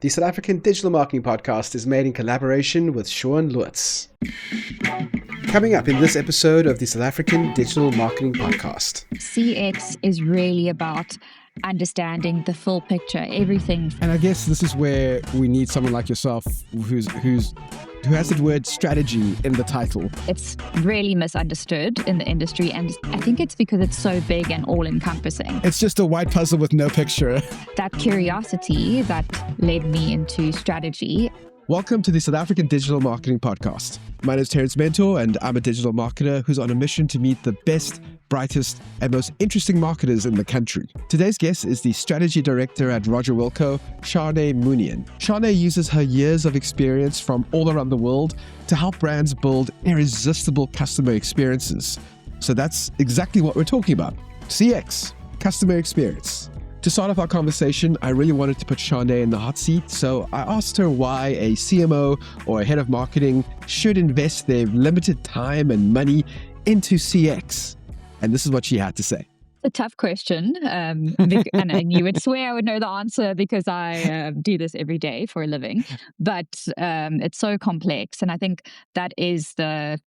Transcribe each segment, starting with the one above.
The South African Digital Marketing Podcast is made in collaboration with Sean Lutz. Coming up in this episode of the South African Digital Marketing Podcast. CX is really about understanding the full picture, everything. And I guess this is where we need someone like yourself who has the word strategy in the title. It's really misunderstood in the industry, and I think it's because it's so big and all-encompassing. It's just a white puzzle with no picture. That curiosity that led me into strategy. Welcome to the South African Digital Marketing Podcast. My name is Terence Mentor, and I'm a digital marketer who's on a mission to meet the best, brightest, and most interesting marketers in the country. Today's guest is the strategy director at RogerWilco, Charné Munien. Charné uses her years of experience from all around the world to help brands build irresistible customer experiences. So that's exactly what we're talking about. CX, customer experience. To start off our conversation, I really wanted to put Charné in the hot seat, so I asked her why a CMO or a head of marketing should invest their limited time and money into CX. And this is what she had to say. A tough question, and you would swear I would know the answer because I do this every day for a living. But it's so complex, and I think that is the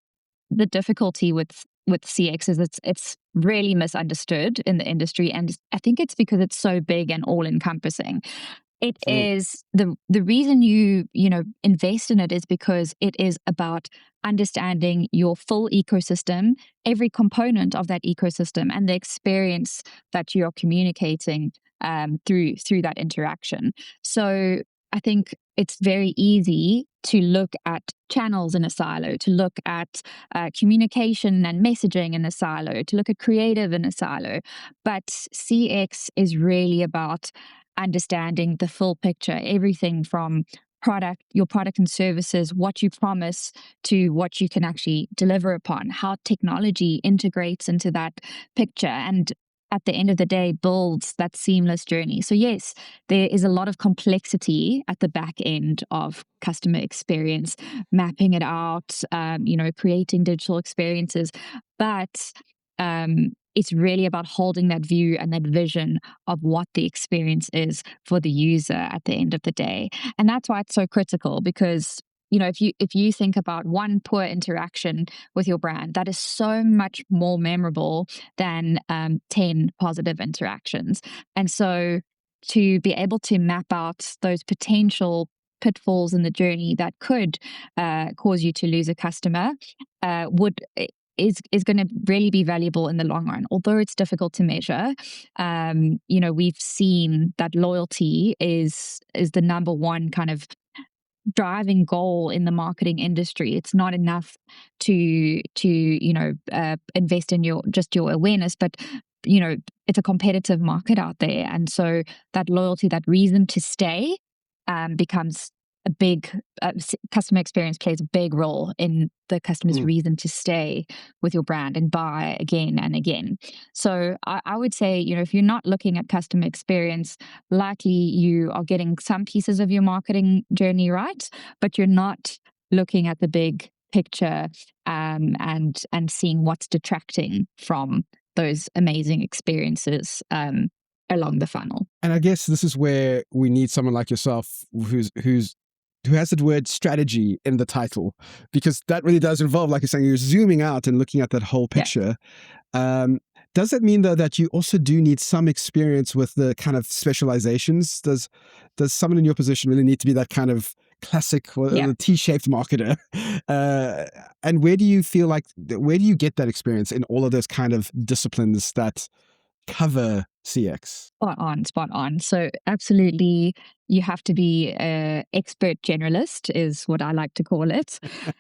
difficulty with CX is it's really misunderstood in the industry, and I think it's because it's so big and all-encompassing. It is the reason you invest in it is because it is about understanding your full ecosystem, every component of that ecosystem, and the experience that you're communicating through that interaction. So I think it's very easy to look at channels in a silo, to look at communication and messaging in a silo, to look at creative in a silo. But CX is really about understanding the full picture, everything from your product and services, what you promise to what you can actually deliver upon, how technology integrates into that picture, and at the end of the day, builds that seamless journey. So yes, there is a lot of complexity at the back end of customer experience, mapping it out, creating digital experiences. But it's really about holding that view and that vision of what the experience is for the user at the end of the day. And that's why it's so critical, because if you think about one poor interaction with your brand, that is so much more memorable than 10 positive interactions. And so to be able to map out those potential pitfalls in the journey that could cause you to lose a customer is going to really be valuable in the long run. Although it's difficult to measure, we've seen that loyalty is the number one kind of driving goal in the marketing industry. It's not enough to invest in your awareness, but it's a competitive market out there, and so that loyalty, that reason to stay, becomes a big customer experience plays a big role in the customer's reason to stay with your brand and buy again and again. So I would say, if you're not looking at customer experience, likely you are getting some pieces of your marketing journey right, but you're not looking at the big picture and seeing what's detracting from those amazing experiences along the funnel. And I guess this is where we need someone like yourself who has the word strategy in the title, because that really does involve, like you're saying, you're zooming out and looking at that whole picture. Yeah. Does that mean, though, that you also do need some experience with the kind of specializations? Does someone in your position really need to be that kind of classic the T-shaped marketer? And where do you get that experience in all of those kind of disciplines that cover CX? Spot on. So absolutely, you have to be an expert generalist, is what I like to call it.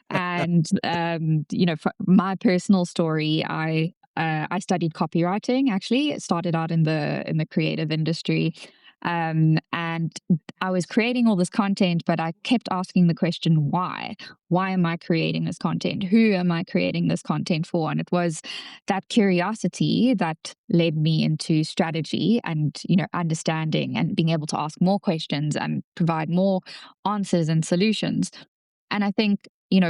And for my personal story, I studied copywriting. Actually, it started out in the creative industry. And I was creating all this content, but I kept asking the question, why? Why am I creating this content? Who am I creating this content for? And it was that curiosity that led me into strategy and, understanding and being able to ask more questions and provide more answers and solutions. And I think,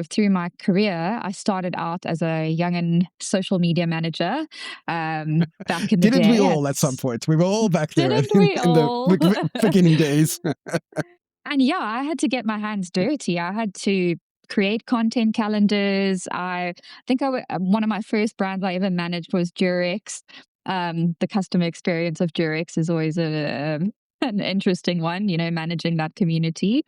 through my career, I started out as a young and social media manager back in the day. Didn't we all at some point? We were all back there in Didn't we all? the beginning days. And yeah, I had to get my hands dirty. I had to create content calendars. I think one of my first brands I ever managed was Durex. The customer experience of Durex is always an interesting one, managing that community,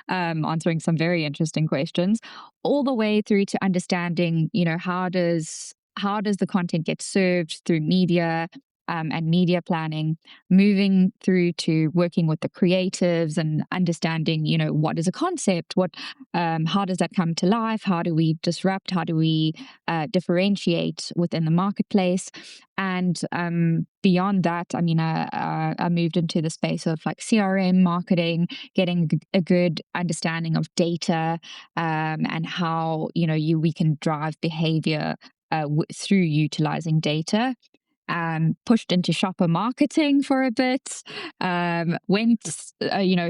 answering some very interesting questions, all the way through to understanding, how does the content get served through media, and media planning, moving through to working with the creatives and understanding, what is a concept, how does that come to life, how do we disrupt, how do we differentiate within the marketplace, and beyond that, I mean, I moved into the space of like CRM marketing, getting a good understanding of data, and how we can drive behavior through utilizing data. Pushed into shopper marketing for a bit, went,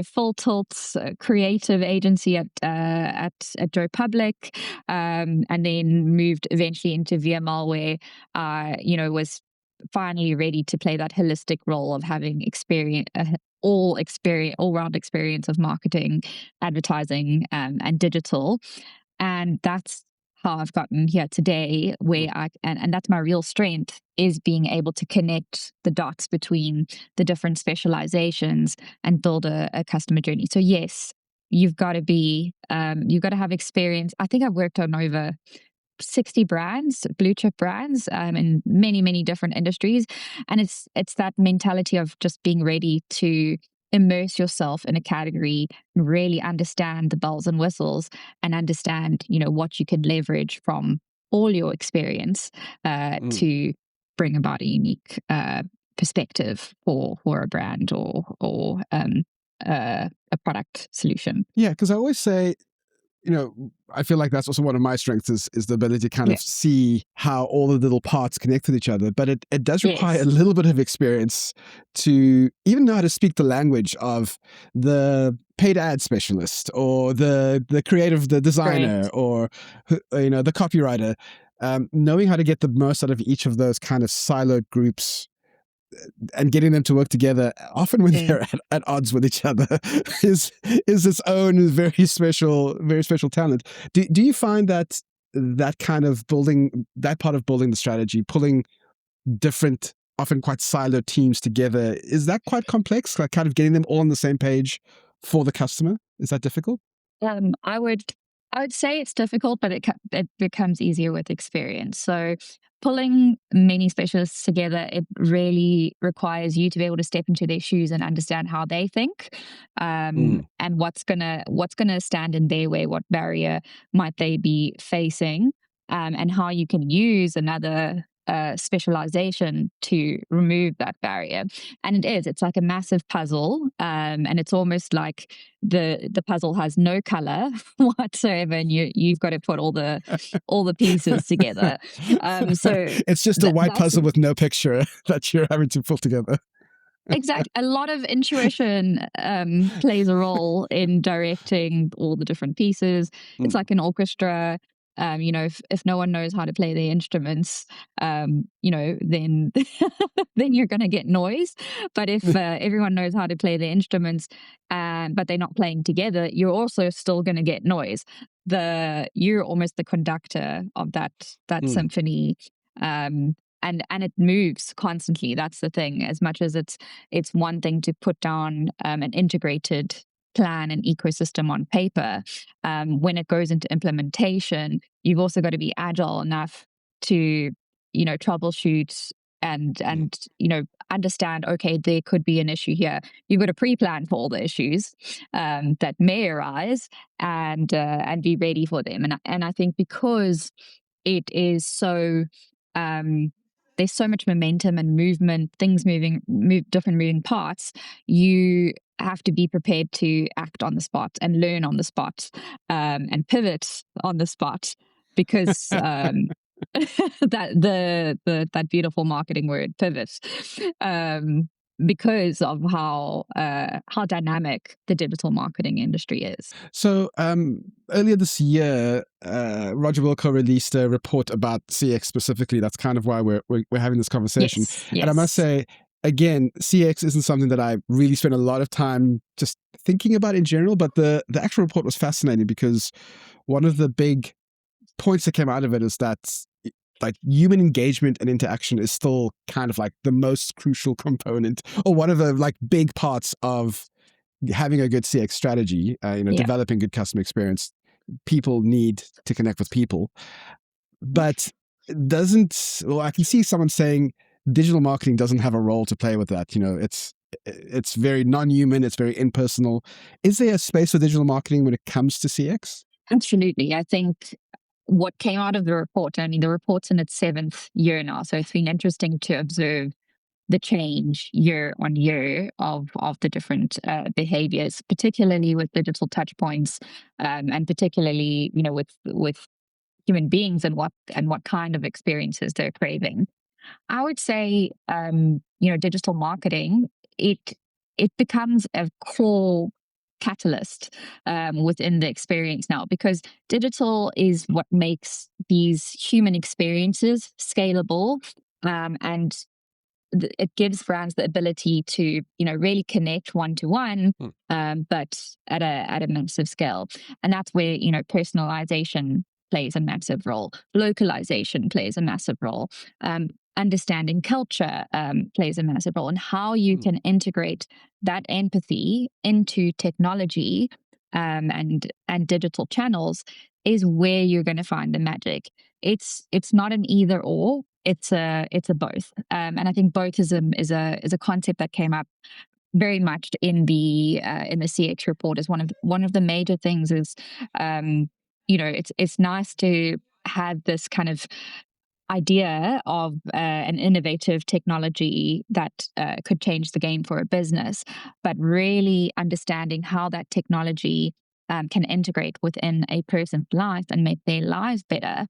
full tilt creative agency at Joe Public, and then moved eventually into VML, where I, was finally ready to play that holistic role of having experience, all-round experience of marketing, advertising, and digital. And that's how I've gotten here today, where and that's my real strength, is being able to connect the dots between the different specializations and build a customer journey. So yes, you've got to have experience. I think I've worked on over 60 brands, blue chip brands, in many, many different industries. And it's that mentality of just being ready to immerse yourself in a category and really understand the bells and whistles, and understand, what you can leverage from all your experience to bring about a unique perspective for a brand or a product solution. Yeah, because I always say, I feel like that's also one of my strengths is the ability to kind of see how all the little parts connect with each other. But it does require a little bit of experience to even know how to speak the language of the paid ad specialist or the creative, the designer, or, the copywriter, knowing how to get the most out of each of those kind of siloed groups and getting them to work together, often when they're at odds with each other, is its own very special talent. Do you find that kind of building, that part of building the strategy, pulling different, often quite siloed teams together, is that quite complex? Like kind of getting them all on the same page for the customer? Is that difficult? I would say it's difficult, but it becomes easier with experience. So pulling many specialists together, it really requires you to be able to step into their shoes and understand how they think, and what's gonna stand in their way, what barrier might they be facing, and how you can use another specialization to remove that barrier. And it's like a massive puzzle, and it's almost like the puzzle has no color whatsoever, and you've got to put all the pieces together. So it's just a white puzzle with no picture that you're having to pull together. Exactly. A lot of intuition plays a role in directing all the different pieces. It's like an orchestra. If no one knows how to play their instruments, then then you're going to get noise. But if everyone knows how to play their instruments, but they're not playing together, you're also still going to get noise. You're almost the conductor of that symphony. And it moves constantly. That's the thing. As much as it's one thing to put down an integrated plan and ecosystem on paper, when it goes into implementation, you've also got to be agile enough to troubleshoot and understand, okay, there could be an issue here. You've got to pre-plan for all the issues that may arise, and be ready for them. And I think because it is so there's so much momentum and movement, things different moving parts, you have to be prepared to act on the spot and learn on the spot, and pivot on the spot, because that beautiful marketing word, pivot, because of how dynamic the digital marketing industry is. So earlier this year, RogerWilco released a report about CX specifically. That's kind of why we're having this conversation. Yes. And I must say, again, CX isn't something that I really spent a lot of time just thinking about in general, but the actual report was fascinating because one of the big points that came out of it is that like human engagement and interaction is still kind of like the most crucial component, or one of the like big parts of having a good CX strategy, developing good customer experience. People need to connect with people, but I can see someone saying digital marketing doesn't have a role to play with that. It's very non-human, it's very impersonal. Is there a space for digital marketing when it comes to CX? Absolutely. I think what came out of the report, the report's in its 7th year now, so it's been interesting to observe the change year on year of the different behaviors, particularly with digital touch points, and particularly, with human beings and what kind of experiences they're craving. I would say, digital marketing, it becomes a core catalyst within the experience now, because digital is what makes these human experiences scalable, and it gives brands the ability to really connect one-to-one, but at a massive scale. And that's where personalization plays a massive role, localization plays a massive role, understanding culture plays a massive role, and how you can integrate that empathy into technology and digital channels is where you're going to find the magic. It's not an either or. It's a both, and I think boathism is a concept that came up very much in the CX report as one of the major things. Is it's nice to have this kind of idea of an innovative technology that could change the game for a business, but really understanding how that technology can integrate within a person's life and make their lives better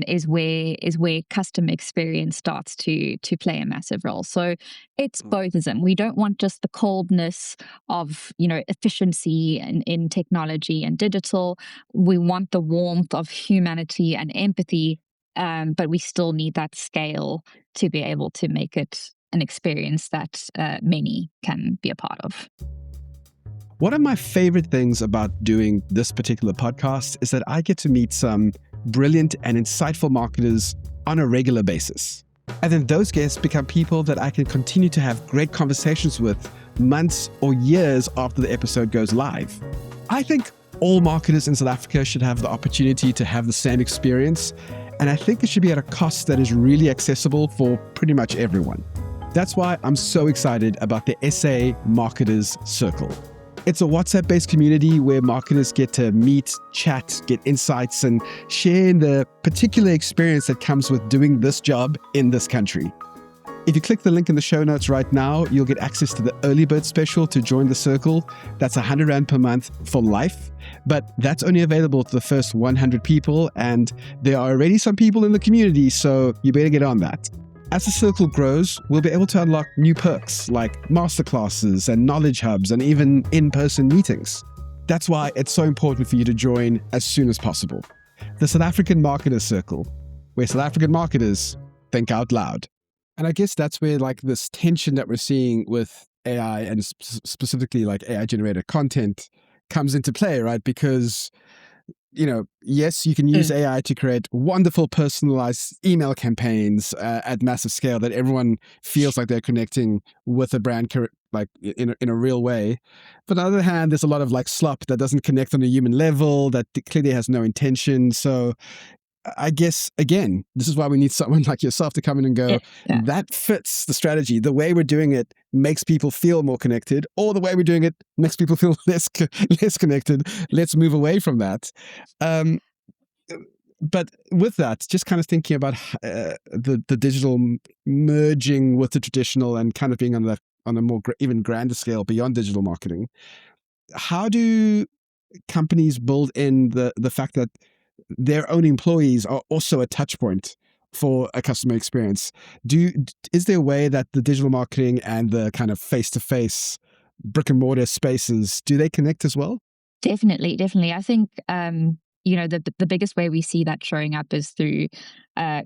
is where customer experience starts to play a massive role. So it's boathism. We don't want just the coldness of efficiency in technology and digital. We want the warmth of humanity and empathy, but we still need that scale to be able to make it an experience that many can be a part of. One of my favorite things about doing this particular podcast is that I get to meet some brilliant and insightful marketers on a regular basis. And then those guests become people that I can continue to have great conversations with months or years after the episode goes live. I think all marketers in South Africa should have the opportunity to have the same experience, and I think it should be at a cost that is really accessible for pretty much everyone. That's why I'm so excited about the SA Marketers Circle. It's a WhatsApp-based community where marketers get to meet, chat, get insights, and share in the particular experience that comes with doing this job in this country. If you click the link in the show notes right now, you'll get access to the early bird special to join the circle. That's 100 Rand per month for life, but that's only available to the first 100 people, and there are already some people in the community, so you better get on that. As the circle grows, we'll be able to unlock new perks like masterclasses and knowledge hubs and even in-person meetings. That's why it's so important for you to join as soon as possible. The South African Marketers Circle, where South African marketers think out loud. And I guess that's where like this tension that we're seeing with AI and specifically like AI generated content comes into play, right? Because yes, you can use AI to create wonderful personalized email campaigns at massive scale that everyone feels like they're connecting with a brand like in a real way. But on the other hand, there's a lot of like slop that doesn't connect on a human level, that clearly has no intention. So I guess, again, this is why we need someone like yourself to come in and go, that fits the strategy. The way we're doing it makes people feel more connected, or the way we're doing it makes people feel less connected. Let's move away from that. But with that, just kind of thinking about the digital merging with the traditional and kind of being on a more even grander scale beyond digital marketing, how do companies build in the fact that their own employees are also a touch point for a customer experience? Is there a way that the digital marketing and the kind of face-to-face brick and mortar spaces, do they connect as well? Definitely. I think the biggest way we see that showing up is through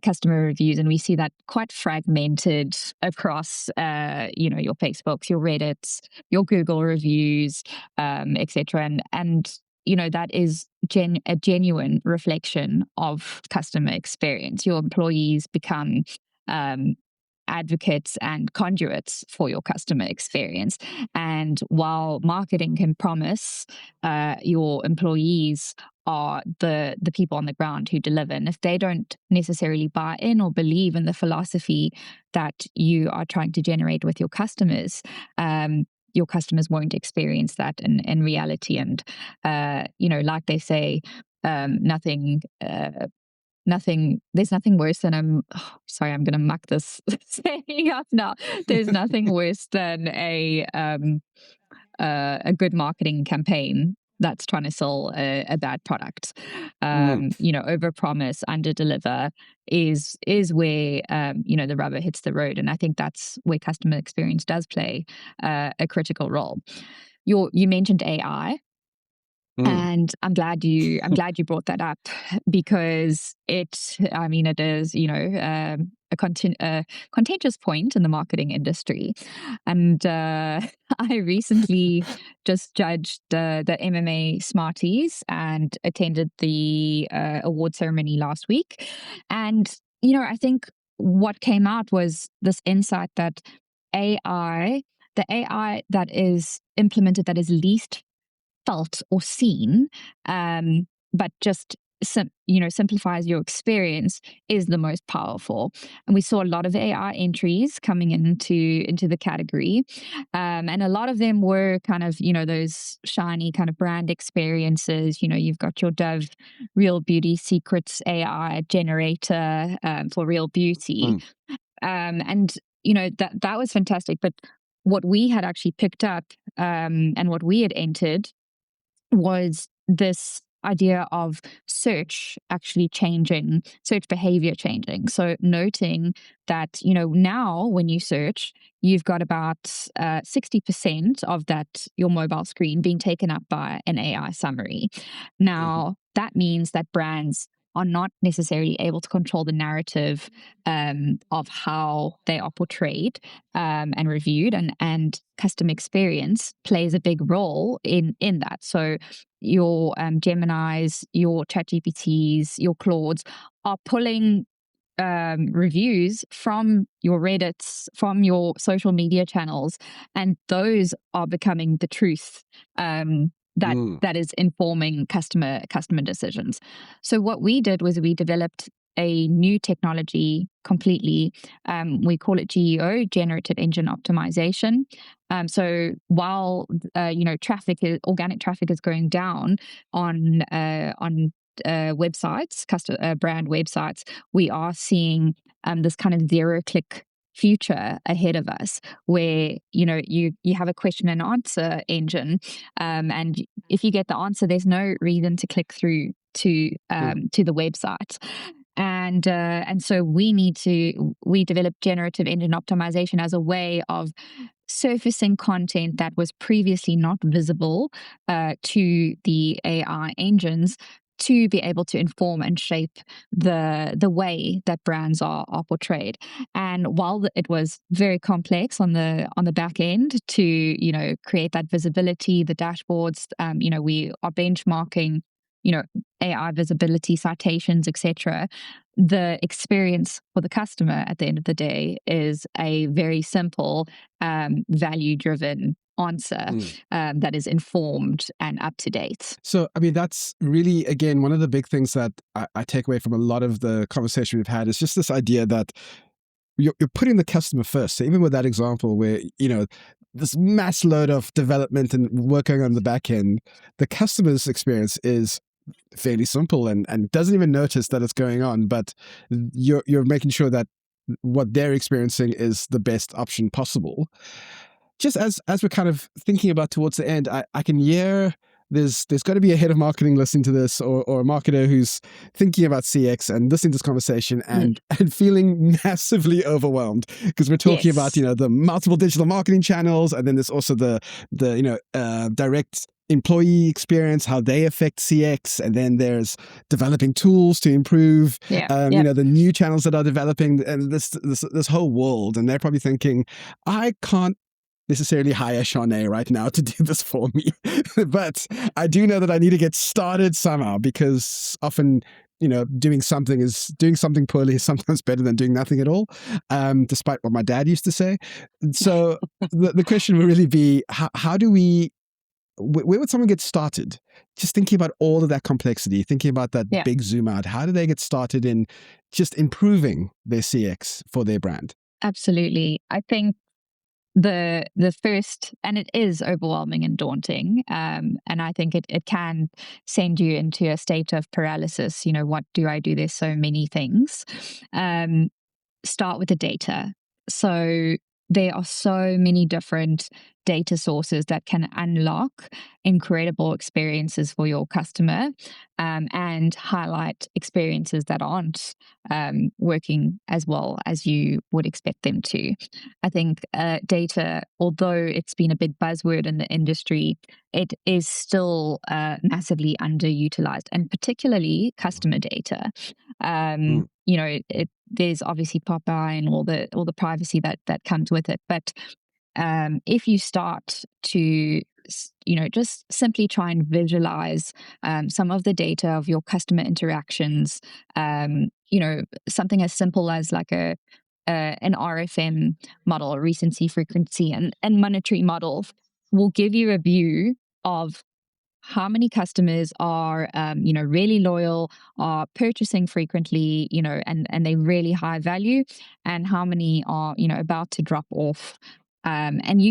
customer reviews, and we see that quite fragmented across your Facebooks, your Reddits, your Google reviews, etc. And that is a genuine reflection of customer experience. Your employees become advocates and conduits for your customer experience. And while marketing can promise your employees are the people on the ground who deliver, and if they don't necessarily buy in or believe in the philosophy that you are trying to generate with your customers won't experience that in reality. And like they say, there's nothing worse than I'm going to muck this saying up now. There's nothing worse than a good marketing campaign that's trying to sell a bad product. Over promise, under deliver is where the rubber hits the road, and I think that's where customer experience does play a critical role. You mentioned AI. And I'm glad you brought that up, because it is a contentious point in the marketing industry. And I recently just judged the MMA Smarties and attended the award ceremony last week. And I think what came out was this insight that the AI that is implemented, that is least felt or seen, but just simplifies your experience, is the most powerful. And we saw a lot of AI entries coming into the category, and a lot of them were kind of those shiny kind of brand experiences. You've got your Dove Real Beauty Secrets AI generator for real beauty, and that was fantastic. But what we had actually picked up and what we had entered was this idea of search behavior changing. So noting that, now when you search, you've got about 60% of your mobile screen being taken up by an AI summary. Now, that means that brands are not necessarily able to control the narrative of how they are portrayed and reviewed, and customer experience plays a big role in that. So your Geminis, your ChatGPTs, your Claudes are pulling reviews from your Reddits, from your social media channels, and those are becoming the truth that is informing customer decisions. So what we did was we developed a new technology completely. We call it GEO, Generative Engine Optimization. So while organic traffic is going down on websites, brand websites, we are seeing this kind of zero-click future ahead of us, where you have a question and answer engine, and if you get the answer, there's no reason to click through to the website. And so we developed generative engine optimization as a way of surfacing content that was previously not visible to the AI engines, to be able to inform and shape the way that brands are portrayed. And while it was very complex on the back end to create that visibility, the dashboards, we are benchmarking AI visibility, citations, etc. The experience for the customer at the end of the day is a very simple, value-driven answer that is informed and up to date. So, that's really, again, one of the big things that I take away from a lot of the conversation we've had is just this idea that you're putting the customer first. So even with that example where, this mass load of development and working on the back end, the customer's experience is fairly simple and doesn't even notice that it's going on, but you're making sure that what they're experiencing is the best option possible. Just as we're kind of thinking about towards the end, I can hear there's got to be a head of marketing listening to this, or a marketer who's thinking about CX and listening to this conversation and feeling massively overwhelmed, because we're talking about the multiple digital marketing channels, and then there's also the direct employee experience, how they affect CX, and then there's developing tools to improve, the new channels that are developing, and this whole world. And they're probably thinking, I can't necessarily hire Charné right now to do this for me, but I do know that I need to get started somehow, because often, doing something poorly is sometimes better than doing nothing at all, despite what my dad used to say. So the question would really be, how do we, where would someone get started? Just thinking about all of that complexity, thinking about that big zoom out. How do they get started in just improving their CX for their brand? Absolutely. I think the first, and it is overwhelming and daunting, and I think it can send you into a state of paralysis. What do I do? There's so many things. Start with the data. So there are so many different data sources that can unlock incredible experiences for your customer, and highlight experiences that aren't working as well as you would expect them to. I think data, although it's been a big buzzword in the industry, it is still massively underutilized, and particularly customer data. There's obviously Popeye and all the privacy that comes with it, but if you start to just simply try and visualize some of the data of your customer interactions, something as simple as like an RFM model, a recency, frequency, and monetary model, will give you a view of how many customers are, really loyal, are purchasing frequently, and they really high value, and how many are, about to drop off. And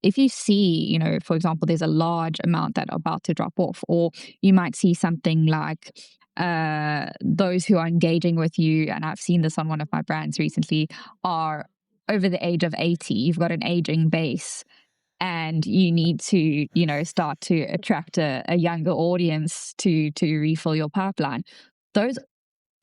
if you see, for example, there's a large amount that are about to drop off, or you might see something like those who are engaging with you, and I've seen this on one of my brands recently, are over the age of 80. You've got an aging base, and you need to, start to attract a younger audience to refill your pipeline. Those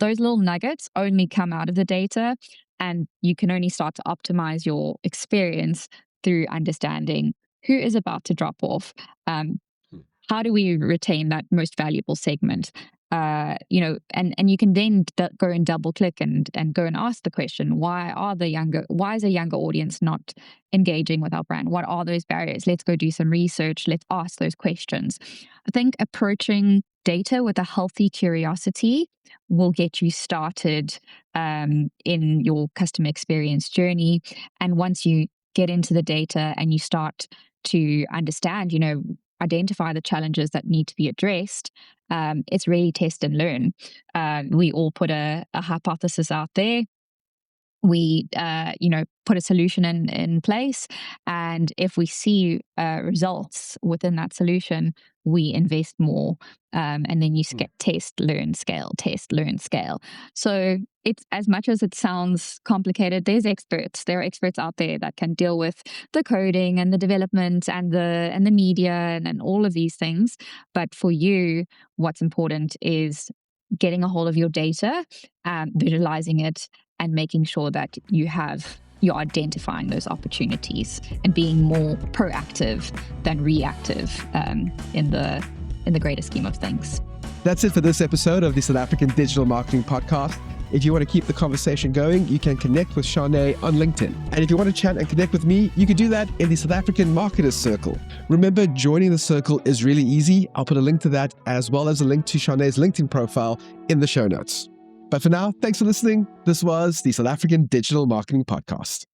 little nuggets only come out of the data, and you can only start to optimize your experience through understanding who is about to drop off. How do we retain that most valuable segment? And you can then go and double click and go and ask the question, why is a younger audience not engaging with our brand? What are those barriers? Let's go do some research. Let's ask those questions. I think approaching data with a healthy curiosity will get you started in your customer experience journey. And once you get into the data and you start to understand, identify the challenges that need to be addressed, it's really test and learn. We all put a hypothesis out there. We, put a solution in place. And if we see results within that solution, we invest more. And then you test, learn, scale, test, learn, scale. So it's, as much as it sounds complicated, there's experts. There are experts out there that can deal with the coding and the development and the media and all of these things. But for you, what's important is getting a hold of your data, visualizing it, and making sure that you're identifying those opportunities and being more proactive than reactive in the greater scheme of things. That's it for this episode of the South African Digital Marketing Podcast. If you want to keep the conversation going, you can connect with Charné on LinkedIn. And if you want to chat and connect with me, you can do that in the South African Marketers Circle. Remember, joining the circle is really easy. I'll put a link to that, as well as a link to Charné's LinkedIn profile, in the show notes. But for now, thanks for listening. This was the South African Digital Marketing Podcast.